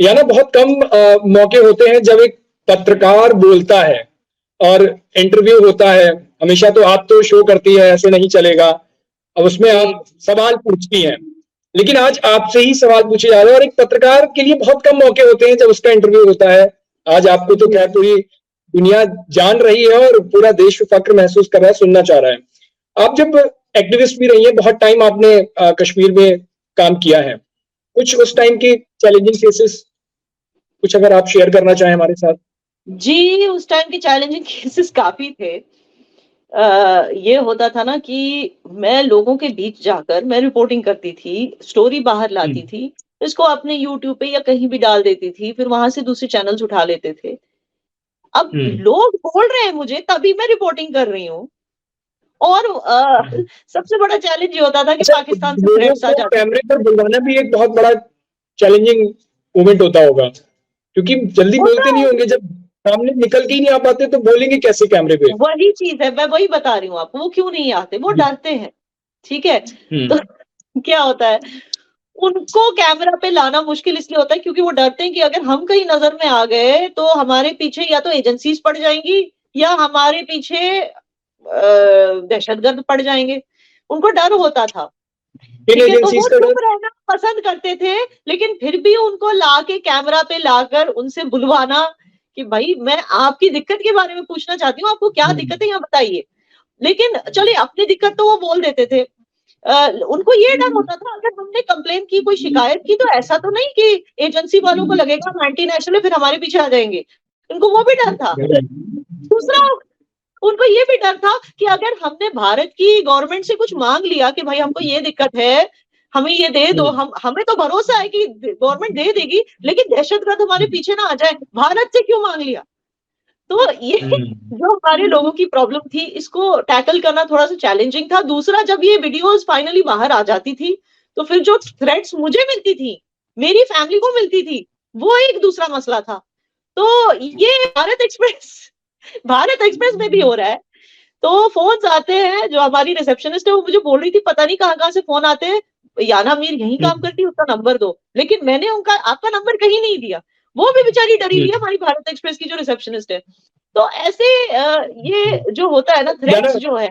या ना बहुत कम मौके होते हैं जब एक पत्रकार बोलता है और इंटरव्यू होता है। हमेशा तो आप तो शो करती है, ऐसे नहीं चलेगा। अब उसमें आप सवाल पूछती हैं, लेकिन आज आपसे ही सवाल पूछे जा रहे हैं और एक पत्रकार के लिए बहुत कम मौके होते हैं जब उसका इंटरव्यू होता है। आज आपको तो खैर पूरी दुनिया जान रही है और पूरा देश फक्र महसूस कर रहा है, सुनना चाह रहा है। आप जब एक्टिविस्ट भी रही हैं, बहुत टाइम आपने कश्मीर में काम किया है, कुछ उस टाइम के चैलेंजिंग केसेस कुछ अगर आप शेयर करना चाहें हमारे साथ? जी, उस टाइम के चैलेंजिंग केसेस काफ़ी थे। ये होता था ना कि मैं लोगों के बीच जाकर मैं रिपोर्टिंग करती थी, स्टोरी बाहर हुँ, लाती थी, इसको अपने यूट्यूब पे या कहीं भी डाल देती थी, फिर वहाँ से दूसरे चैनल्स उठा लेते थे। अब हुँ। लोग बोल रहे हैं मुझे तभी मैं रिपोर्टिंग कर रही हूँ और हुँ। सबसे बड़ा चैलेंज ये होता था कि अच्छा, पाकिस्तान से लोगों थ्रेट्स आ को जाते थे। कैमरे पर बुलवाना भी एक बहुत बड़ा चैलेंजिंग मोमेंट होता होगा, क्योंकि जल्दी होता बोलते नहीं है होंगे, क्योंकि जब सामने निकल के ही नहीं आ पाते तो बोलेंगे कैसे कैमरे पे? वही चीज़ है, मैं वही बता रही हूँ आपको, वो क्यों नहीं आते? वो जी। डरते हैं, ठीक है? हुँ, तो क्या होता है, उनको कैमरा पे लाना मुश्किल इसलिए होता है क्योंकि वो डरते हैं कि अगर हम कहीं नज़र में आ गए, तो हमारे पीछे या तो एजेंसीज़ पड़ जाएँगी या हमारे पीछे दहशतगर्द पड़ जाएँगे। उनको डर होता था, किन ठीक है? तो वो एजेंसीज़ का चुप डर? रहना पसंद करते थे, लेकिन फिर भी उनको लाके कैमरा पे लाकर उनसे बुलवाना कि भई मैं आपकी दिक्कत के बारे में पूछना चाहती हूँ, आपको क्या हुँ, दिक्कत है यहाँ बताइए। लेकिन चलिए अपनी दिक्कत तो वो बोल देते थे। उनको ये डर होता था अगर हमने कंप्लेन की, कोई शिकायत की तो ऐसा तो नहीं कि एजेंसी वालों को लगेगा हम एंटी नेशनल है फिर हमारे पीछे आ जाएँगे। उनको वो भी डर था। दूसरा उनको ये भी डर था कि अगर हमने भारत की गवर्नमेंट से कुछ माँग लिया कि भाई हमको ये दिक्कत है, हमें ये दे दो, हुँ, हमें तो भरोसा है कि गवर्नमेंट दे देगी, लेकिन दहशतगर्द हमारे हुँ, पीछे ना आ जाए, भारत से क्यों माँग लिया? तो ये हुँ, जो हमारे लोगों की प्रॉब्लम थी, इसको टैकल करना थोड़ा-सा चैलेंजिंग था। दूसरा जब ये वीडियोज़ फाइनली बाहर आ जाती थी, तो फिर जो थ्रेट्स मुझे मिलती थी, मेरी फैमिली को मिलती थी, वो एक दूसरा मसला था। तो ये भारत एक्सप्रेस में भी हो रहा है। तो फ़ोन्स आते हैं, जो हमारी रिसेप्शनिस्ट है वो मुझे बोल रही थी पता नहीं कहाँ-कहाँ से फ़ोन आते हैं, याना मीर यहीं हुँ, काम करती है उसका नंबर दो। लेकिन मैंने उनका आपका नंबर कहीं नहीं दिया। वो भी बेचारी डरी हुई हुँ। है हमारी भारत एक्सप्रेस की जो रिसेप्शनिस्ट है। तो ऐसे ये जो होता है ना या ना थ्रेट्स जो है